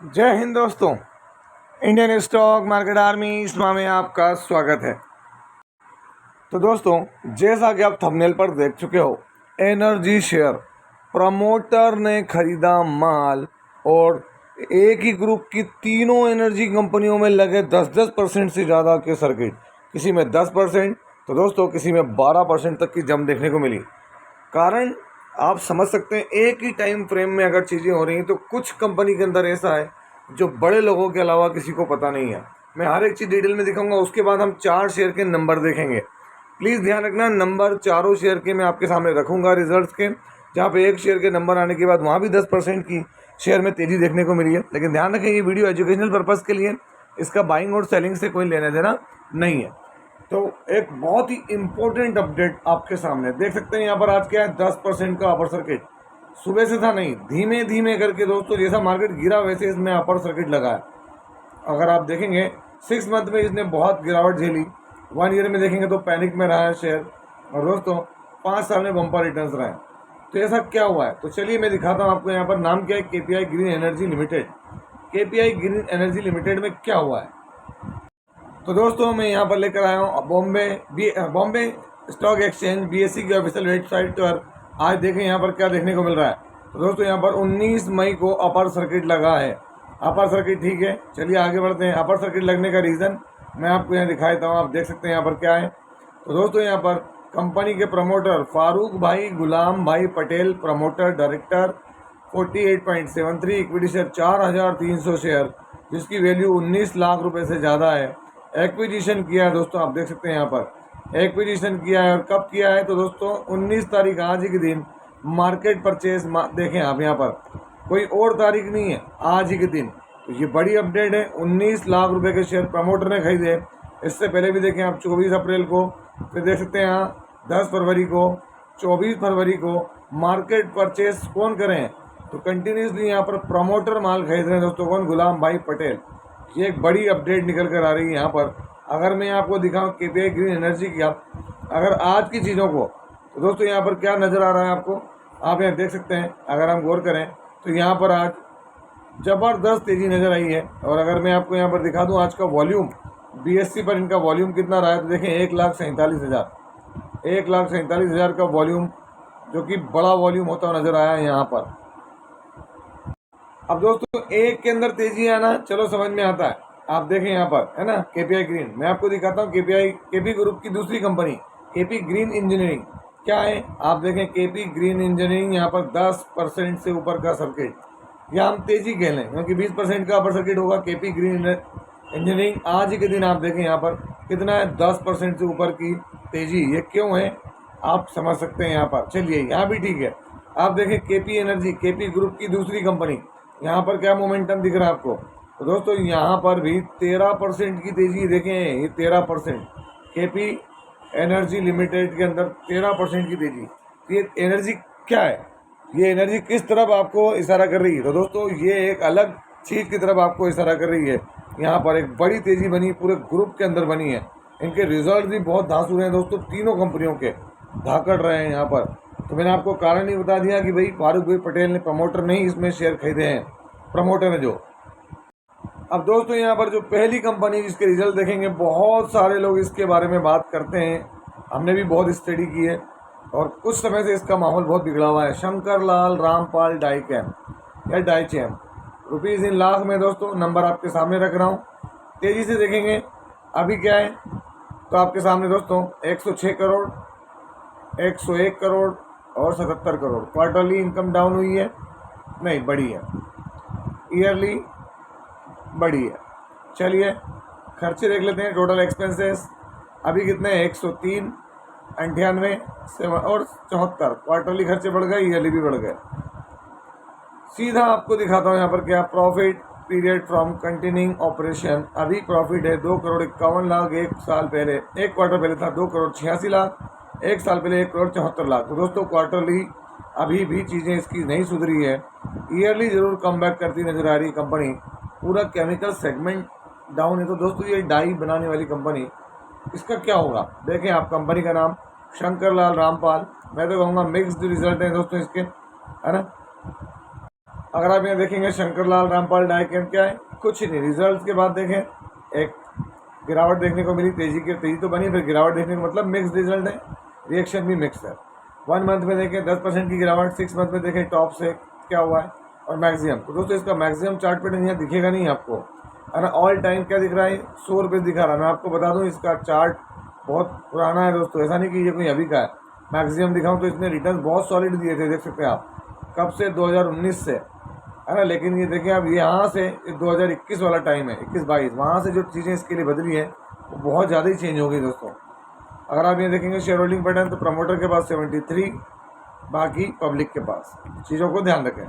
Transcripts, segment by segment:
जय हिंद दोस्तों। Indian stock market army इसमा में आपका स्वागत है। तो दोस्तों, जैसा कि आप थंबनेल पर देख चुके हो, एनर्जी शेयर प्रमोटर ने खरीदा माल और एक ही ग्रुप की तीनों एनर्जी कंपनियों में लगे 10% से ज़्यादा के सर्किट, किसी में 10% तो दोस्तों किसी में 12% तक की जम देखने को मिली। कारण आप समझ सकते हैं, एक ही टाइम फ्रेम में अगर चीज़ें हो रही हैं तो कुछ कंपनी के अंदर ऐसा है जो बड़े लोगों के अलावा किसी को पता नहीं है। मैं हर एक चीज़ डिटेल में दिखाऊंगा, उसके बाद हम 4 शेयर के नंबर देखेंगे। प्लीज़ ध्यान रखना, नंबर चारों शेयर के मैं आपके सामने रखूंगा रिजल्ट्स के, जहाँ पे एक शेयर के नंबर आने के बाद वहाँ भी 10% की शेयर में तेज़ी देखने को मिली है। लेकिन ध्यान रखें, ये वीडियो एजुकेशनल पर्पज़ के लिए, इसका बाइंग और सेलिंग से कोई लेना देना नहीं है। तो एक बहुत ही इम्पोर्टेंट अपडेट आपके सामने देख सकते हैं। यहाँ पर आज क्या है, 10% का अपर सर्किट सुबह से था नहीं, धीमे धीमे करके दोस्तों जैसा मार्केट गिरा वैसे इसमें अपर सर्किट लगा है। अगर आप देखेंगे 6 मंथ में इसने बहुत गिरावट झेली, 1 ईयर में देखेंगे तो पैनिक में रहा है शेयर, और दोस्तों 5 साल में बम्पर रिटर्न्स रहे हैं। तो ऐसा क्या हुआ है, तो चलिए मैं दिखाता हूँ आपको। यहाँ पर नाम क्या है, KPI green energy limited. KPI green energy limited में क्या हुआ है, तो दोस्तों मैं यहाँ पर लेकर आया हूँ बॉम्बे स्टॉक एक्सचेंज बीएससी की ऑफिशियल वेबसाइट पर। आज देखें यहाँ पर क्या देखने को मिल रहा है। तो दोस्तों यहाँ पर 19 मई को अपर सर्किट लगा है। अपर सर्किट ठीक है, चलिए आगे बढ़ते हैं। अपर सर्किट लगने का रीज़न मैं आपको यहाँ दिखा देता हूँ। आप देख सकते हैं यहाँ पर क्या है। तो दोस्तों यहाँ पर कंपनी के प्रमोटर फारूक भाई गुलाम भाई Patel, promoter director, 48.73, equity share 4300 share, जिसकी वैल्यू 19 लाख रुपए से ज़्यादा है। एक्विजिशन किया है दोस्तों, आप देख सकते हैं यहाँ पर एक्विजिशन किया है। और कब किया है, तो दोस्तों 19 तारीख आज ही के दिन मार्केट परचेज देखें आप यहाँ पर, कोई और तारीख नहीं है, आज ही के दिन। तो ये बड़ी अपडेट है। 19 लाख रुपए के शेयर प्रमोटर ने खरीदे। इससे पहले भी देखें आप 24 अप्रैल को, फिर देख सकते हैं यहाँ 10 फरवरी को, 24 फरवरी को मार्केट परचेज कौन करें, तो कंटिन्यूसली यहाँ पर प्रमोटर माल खरीद रहे हैं दोस्तों। कौन, गुलाम भाई पटेल। ये एक बड़ी अपडेट निकल कर आ रही है यहाँ पर। अगर मैं आपको दिखाऊं केपीआई ग्रीन एनर्जी की, आप अगर आज की चीज़ों को, तो दोस्तों यहाँ पर क्या नज़र आ रहा है आपको, आप यहाँ देख सकते हैं। अगर हम गौर करें तो यहाँ पर आज ज़बरदस्त तेज़ी नज़र आई है। और अगर मैं आपको यहाँ पर दिखा दूँ आज का वॉल्यूम, बीएससी पर इनका वॉल्यूम कितना रहा है, तो देखें 1,47,000, 1,47,000 का वॉल्यूम, जो कि बड़ा वॉल्यूम होता हुआ नज़र आया है यहाँ पर। अब दोस्तों एक के अंदर तेजी आना चलो समझ में आता है। आप देखें यहाँ पर है ना, केपीआई ग्रीन। मैं आपको दिखाता हूँ केपी ग्रुप की दूसरी कंपनी केपी ग्रीन इंजीनियरिंग क्या है। आप देखें केपी ग्रीन इंजीनियरिंग, यहाँ पर 10% से ऊपर का सर्किट, या हम तेजी कह लें क्योंकि 20% का अपर सर्किट होगा। केपी ग्रीन इंजीनियरिंग आज ही के दिन आप देखें यहाँ पर कितना है, 10% से ऊपर की तेजी। ये क्यों है आप समझ सकते हैं यहाँ पर। चलिए यहाँ भी ठीक है। आप देखें केपी एनर्जी, केपी ग्रुप की दूसरी कंपनी, यहाँ पर क्या मोमेंटम दिख रहा है आपको, तो दोस्तों यहाँ पर भी 13% की तेजी देखें। ये 13% केपी एनर्जी लिमिटेड के अंदर 13% की तेजी। तो ये एनर्जी क्या है, ये एनर्जी किस तरफ आपको इशारा कर रही है, तो दोस्तों ये एक अलग चीज़ की तरफ आपको इशारा कर रही है। यहाँ पर एक बड़ी तेजी बनी, पूरे ग्रुप के अंदर बनी है। इनके रिजल्ट भी बहुत धांसू रहे हैं दोस्तों, तीनों कंपनियों के धाकड़ रहे हैं यहाँ पर। तो मैंने आपको कारण ही बता दिया कि भाई फारूक भाई पटेल ने, प्रमोटर ने ही इसमें शेयर खरीदे हैं, प्रमोटर ने जो। अब दोस्तों यहाँ पर जो पहली कंपनी जिसके रिजल्ट देखेंगे, बहुत सारे लोग इसके बारे में बात करते हैं, हमने भी बहुत स्टडी की है और कुछ समय से इसका माहौल बहुत बिगड़ा हुआ है। शंकर लाल रामपाल डाइकैम या डाइचैम, रुपीज़ इन लाख में दोस्तों, नंबर आपके सामने रख रहा हूँ। तेज़ी से देखेंगे अभी क्या है, तो आपके सामने दोस्तों 106 करोड़, 101 करोड़ और 77 करोड़। क्वार्टरली इनकम डाउन हुई है, नहीं बढ़ी है, ईयरली बढ़ी है। चलिए खर्चे देख लेते हैं। टोटल एक्सपेंसेस अभी कितने हैं, 103, 98 और 74। क्वार्टरली खर्चे बढ़ गए, ईयरली भी बढ़ गए। सीधा आपको दिखाता हूँ यहाँ पर क्या profit period from continuing operation. अभी प्रॉफिट है 2,51,00,000। एक साल पहले, एक क्वार्टर पहले था 2,86,00,000, एक साल पहले 1,74,00,000। तो दोस्तों क्वार्टरली अभी भी चीज़ें इसकी नहीं सुधरी है। ईयरली ज़रूर कम बैक करती नजर आ रही कंपनी। पूरा केमिकल सेगमेंट डाउन है। तो दोस्तों ये डाई बनाने वाली कंपनी, इसका क्या होगा, देखें आप। कंपनी का नाम शंकर लाल रामपाल। मैं तो कहूँगा मिक्स्ड रिजल्ट है दोस्तों इसके, है ना। अगर आप यहाँ देखेंगे शंकर-लाल, रामपाल, डाइकेम क्या है, कुछ नहीं। रिजल्ट के बाद देखें एक गिरावट देखने को मिली, तेज़ी तो बनी, फिर गिरावट देखने को, मतलब मिक्स रिजल्ट है, रिएक्शन भी मिक्स है। 1 मंथ में देखें 10% की गिरावट, 6 मंथ में देखें टॉप से क्या हुआ है और मैक्सिमम। तो दोस्तों इसका मैक्सिमम चार्ट पैटर्न यहाँ दिखेगा नहीं आपको, है ना। ऑल टाइम क्या दिख रहा है, 100 रुपये दिखा रहा है। मैं आपको बता दूँ इसका चार्ट बहुत पुराना है दोस्तों, ऐसा नहीं कि ये कोई अभी का है। मैक्सिमम दिखाऊँ तो इसने रिटर्न बहुत सॉलिड दिए थे, देख सकते हैं आप, कब से, 2019 से, है ना। लेकिन ये देखिए अब यहाँ से 2021 वाला टाइम है, 21-22, वहाँ से जो चीज़ें इसके लिए बदली हैं वो बहुत ज़्यादा ही चेंज हो गई दोस्तों। अगर आप ये देखेंगे शेयर होल्डिंग पैटर्न, तो प्रमोटर के पास 73, बाकी पब्लिक के पास। चीज़ों को ध्यान रखें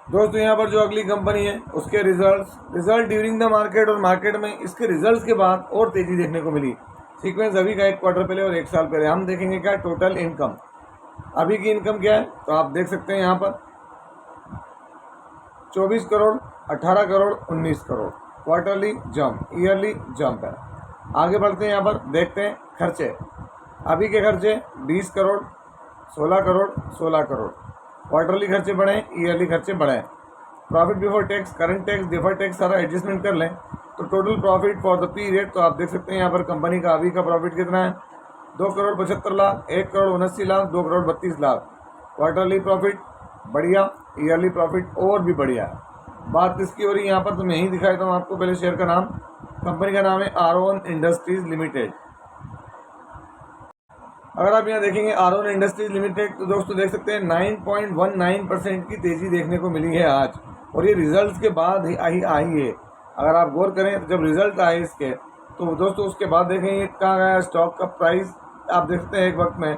दोस्तों। यहाँ पर जो अगली कंपनी है उसके रिजल्ट ड्यूरिंग द मार्केट, और मार्केट में इसके रिजल्ट्स के बाद और तेज़ी देखने को मिली। सीक्वेंस अभी का 1 क्वार्टर पहले और 1 साल पहले। हम देखेंगे क्या टोटल इनकम, अभी की इनकम क्या है, तो आप देख सकते हैं यहाँ पर 24 crore, 18 crore, 19 crore, quarterly jump, yearly jump है। आगे बढ़ते हैं, यहाँ पर देखते हैं खर्चे। अभी के खर्चे 20 करोड़, 16 करोड़, 16 करोड़, क्वार्टरली खर्चे बढ़े, ईयरली खर्चे बढ़े। Profit before tax, current tax, defer tax सारा एडजस्टमेंट कर लें तो total profit for the period, तो आप देख सकते हैं यहाँ पर कंपनी का अभी का प्रॉफिट कितना है, 2 करोड़ 75 लाख, 1 करोड़ 79 लाख, 2 करोड़ 32 लाख। क्वार्टरली प्रॉफिट बढ़िया, ईयरली प्रॉफिट और भी बढ़िया है। बात किसकी हो रही है यहाँ पर, तो मैं यहीं दिखाई हूँ आपको। पहले शेयर का नाम, कंपनी का नाम है आरोन इंडस्ट्रीज लिमिटेड। अगर आप यहाँ देखेंगे आरोन इंडस्ट्रीज लिमिटेड, तो दोस्तों देख सकते हैं 9.19% की तेज़ी देखने को मिली है आज, और ये रिजल्ट्स के बाद ही आई है। अगर आप गौर करें तो जब रिजल्ट आए इसके, तो दोस्तों उसके बाद देखेंगे कहाँ गया स्टॉक का प्राइस, आप देखते हैं एक वक्त में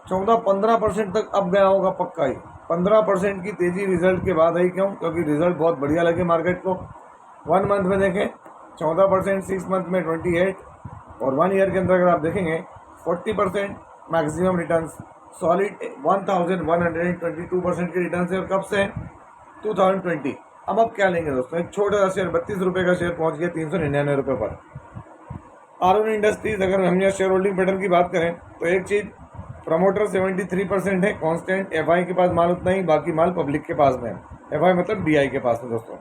14-15% तक अब गया होगा पक्का ही। 15% की तेज़ी रिजल्ट के बाद आई, क्यों, क्योंकि रिजल्ट बहुत बढ़िया लगे मार्केट को। 1 मंथ में देखें 14%, 6 मंथ में 28, और 1 ईयर के अंदर अगर आप देखेंगे 40% मैक्सिमम रिटर्न्स, सॉलिड 1122% के रिटर्न है। और कब से, 2020। अब क्या लेंगे दोस्तों, एक छोटा सा शेयर 32 रुपये का शेयर पहुंच गया 399 रुपये पर। आरोन इंडस्ट्रीज, अगर हम यहाँ शेयर होल्डिंग पैटर्न की बात करें तो एक चीज़, प्रमोटर 73% है कांस्टेंट, एफआई के पास माल उतना ही, बाकी माल पब्लिक के पास में है। एफआई मतलब डीआई के पास में दोस्तों।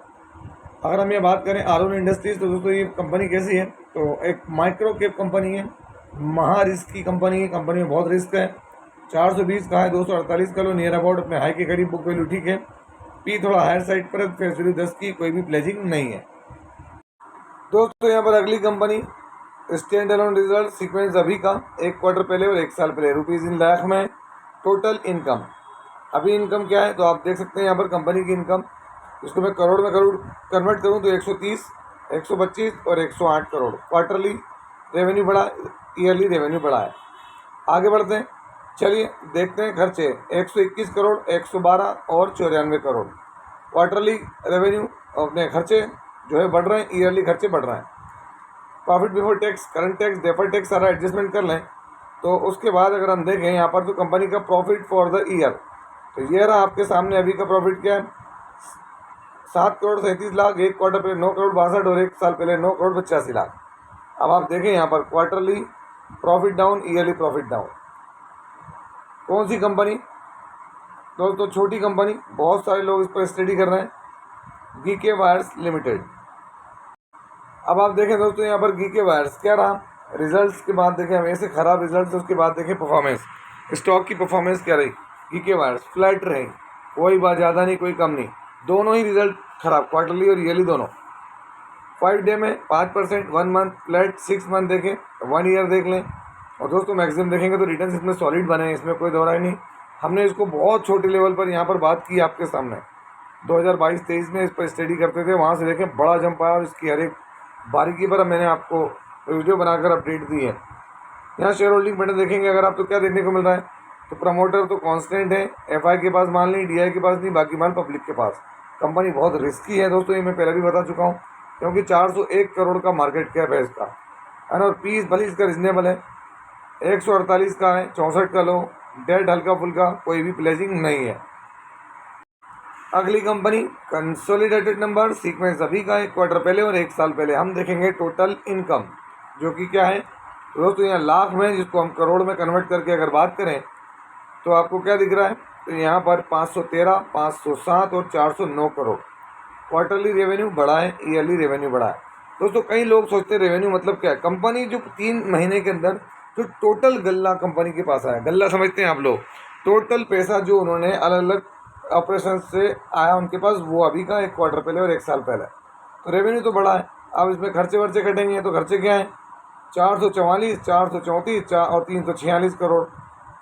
अगर हम ये बात करें आरोन इंडस्ट्रीज, तो दोस्तों ये कंपनी कैसी है, तो एक माइक्रो कैप कंपनी है, महा रिस्क की कंपनी है। कंपनी में बहुत रिस्क है। 420 का है, 248 का लो, नियर अबाउट अपने हाई के करीब, बुक वैल्यू ठीक है। पी थोड़ा हायर साइड पर है, फेस वैल्यू 10 की, कोई भी प्लेजिंग नहीं है दोस्तों। यहाँ पर अगली company stand alone result, sequence अभी का 1 क्वार्टर पहले और 1 साल पहले, रुपीज़ इन लाख में। टोटल इनकम, अभी इनकम क्या है, तो आप देख सकते हैं यहाँ पर कंपनी की इनकम, इसको मैं करोड़ में कन्वर्ट करूँ तो 130, 125 और 108 करोड़। क्वार्टरली रेवेन्यू बढ़ा, ईयरली रेवेन्यू बढ़ा है। आगे बढ़ते हैं, चलिए देखते हैं खर्चे। 121 करोड़, 112 और 94 करोड़। क्वार्टरली रेवेन्यू, अपने खर्चे जो है बढ़ रहे हैं, ईयरली खर्चे बढ़ रहे हैं। Profit before tax, current tax, deferred tax सारा एडजस्टमेंट कर लें तो उसके बाद अगर हम देखें यहाँ पर, तो कंपनी का प्रॉफिट फॉर द ईयर, तो ये रहा आपके सामने। अभी का प्रॉफिट क्या है, 7 करोड़ 37 लाख, 1 क्वार्टर पहले 9 करोड़ 62 और 1 साल पहले 9 करोड़ 85 लाख। अब आप देखें यहाँ पर quarterly profit down, yearly profit down. कौन सी कंपनी दोस्तों, छोटी कंपनी, बहुत सारे लोग इस पर स्टडी कर रहे हैं, गीके वायर्स लिमिटेड। अब आप देखें दोस्तों यहाँ पर गीके वायर्स क्या रहा, रिजल्ट्स के बाद देखें, वैसे ख़राब रिजल्ट्स, उसके बाद देखें परफॉर्मेंस, स्टॉक की परफॉर्मेंस क्या रही। गीके वायर्स फ्लैट रही, कोई बात ज़्यादा नहीं, कोई कम नहीं, दोनों ही रिजल्ट खराब, क्वार्टरली और ईयरली दोनों। 5 डे में 5%, 1 मंथ फ्लैट, 6 मंथ देखें, 1 ईयर देख लें, और दोस्तों मैक्सिमम देखेंगे तो रिटर्न इसमें सॉलिड बने हैं, इसमें कोई दोहराई नहीं। हमने इसको बहुत छोटे लेवल पर यहाँ पर बात की आपके सामने, 2022-23 में इस पर स्टडी करते थे, वहाँ से देखें बड़ा जंप आया, और इसकी हर एक बारीकी पर मैंने आपको वीडियो बनाकर अपडेट दी है। यहाँ शेयर होल्डिंग पैटर्न देखेंगे अगर आप, तो क्या देखने को मिल रहा है, तो प्रमोटर तो कांस्टेंट है, एफआई के पास माल नहीं, डीआई के पास नहीं, बाकी माल पब्लिक के पास। कंपनी बहुत रिस्की है दोस्तों, ये मैं पहले भी बता चुका हूँ, क्योंकि 401 करोड़ का मार्केट कैप है इसका, है ना। और पीस भले इसका रिजनेबल है, 148 का है, 64 का लो, डेट हल्का फुल्का, कोई भी प्लेजिंग नहीं है। अगली कंपनी कंसोलिडेटेड नंबर, सीक्वेंस अभी का 1 क्वार्टर पहले और 1 साल पहले। हम देखेंगे टोटल इनकम, जो कि क्या है दोस्तों, यहाँ लाख में, जिसको हम करोड़ में कन्वर्ट करके अगर बात करें तो आपको क्या दिख रहा है, तो यहाँ पर 513, 507 और 409 करोड़ क्वार्टरली रेवेन्यू बढ़ा है, ईयरली रेवेन्यू बढ़ा है। दोस्तों कई लोग सोचते हैं रेवेन्यू मतलब क्या है। कंपनी जो 3 महीने के अंदर जो टोटल गल्ला कंपनी के पास आया, गल्ला समझते हैं आप लोग, टोटल पैसा जो उन्होंने अलग अलग ऑपरेशन से आया उनके पास, वो अभी का 1 क्वार्टर पहले और 1 साल पहले। तो रेवेन्यू तो बढ़ा है। अब इसमें खर्चे वर्चे कटेंगे तो खर्चे क्या हैं, 444, 434 और 346 करोड़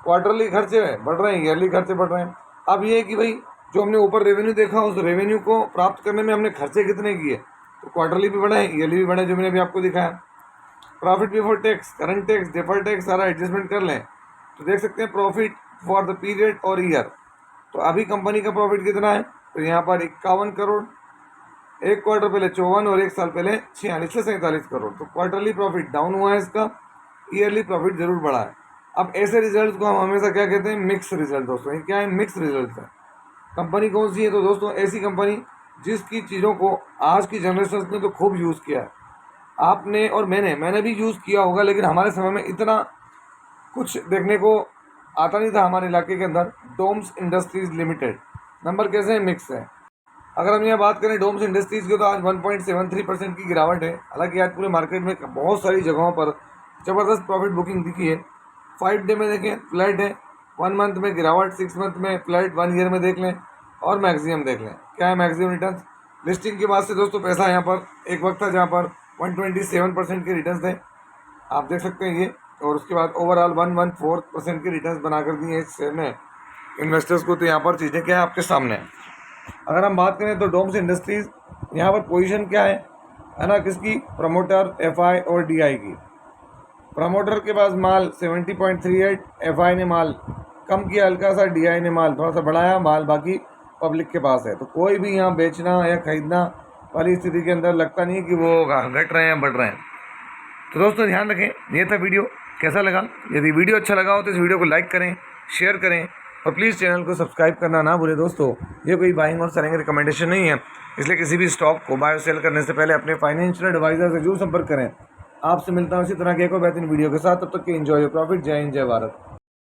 क्वार्टरली खर्चे बढ़ रहे हैं, ईयरली खर्चे बढ़ रहे हैं। अब ये है कि भाई जो हमने ऊपर रेवेन्यू देखा, उस रेवेन्यू को प्राप्त करने में हमने खर्चे कितने किए, तो क्वार्टरली भी बढ़े, ईयरली भी बढ़े, जो मैंने अभी आपको दिखाया। Profit before tax, current tax, deferred tax सारा एडजस्टमेंट कर लें तो देख सकते हैं प्रॉफिट फॉर द पीरियड और ईयर। तो अभी कंपनी का प्रॉफिट कितना है, तो यहाँ पर 51 करोड़, 1 क्वार्टर पहले 54 और 1 साल पहले 46 से 47 करोड़। तो क्वार्टरली प्रॉफिट डाउन हुआ है इसका, ईयरली प्रॉफिट जरूर बढ़ा है। अब ऐसे रिजल्ट को हम हमेशा क्या कहते हैं, मिक्स रिजल्ट। दोस्तों ये क्या है, मिक्स रिजल्ट है। कंपनी कौन सी है, तो दोस्तों ऐसी कंपनी जिसकी चीज़ों को आज की जनरेशन ने तो खूब यूज़ किया है। आपने और मैंने भी यूज़ किया होगा, लेकिन हमारे समय में इतना कुछ देखने को आता नहीं था हमारे इलाके के अंदर। डोम्स इंडस्ट्रीज़ लिमिटेड, नंबर कैसे है, मिक्स है। अगर हम यहाँ बात करें डोम्स इंडस्ट्रीज़ की, तो आज 1.73% की गिरावट है। हालांकि आज पूरे मार्केट में बहुत सारी जगहों पर ज़बरदस्त प्रॉफिट बुकिंग दिखी है। 5 डे में देखें फ्लैट है, 1 मंथ में गिरावट, 6 मंथ में फ्लैट, 1 ईयर में देख लें और मैक्सिमम देख लें। क्या है मैक्सिमम रिटर्न। लिस्टिंग के बाद से दोस्तों पैसा यहाँ पर एक वक्त था जहाँ पर 127% के रिटर्न थे, आप देख सकते हैं ये। और उसके बाद ओवरऑल 114% के रिटर्न बनाकर दिए इस शेयर ने इन्वेस्टर्स को। तो यहाँ पर चीज़ें क्या है आपके सामने। अगर हम बात करें तो डोम्स इंडस्ट्रीज़ यहाँ पर पोजीशन क्या है ना, किसकी, प्रमोटर, एफआई और डीआई की। प्रमोटर के पास माल 70.38, एफआई ने माल कम किया हल्का सा, डीआई ने माल थोड़ा सा बढ़ाया, माल बाकी पब्लिक के पास है। तो कोई भी यहाँ बेचना या खरीदना वाली स्थिति के अंदर लगता नहीं है कि वो घट रहे हैं या बढ़ रहे हैं। तो दोस्तों ध्यान रखें। ये था वीडियो, कैसा लगा। यदि वीडियो अच्छा लगा हो तो इस वीडियो को लाइक करें, शेयर करें और प्लीज़ चैनल को सब्सक्राइब करना ना भूलें। दोस्तों ये कोई बाइंग और सेलिंग रिकमेंडेशन नहीं है, इसलिए किसी भी स्टॉक को बाय और सेल करने से पहले अपने फाइनेंशियल एडवाइजर से जरूर संपर्क करें। आपसे मिलता हूँ इसी तरह के एक और बेहतरीन वीडियो के साथ। तब तक के एंजॉय योर प्रॉफिट। जय हिंद, जय भारत।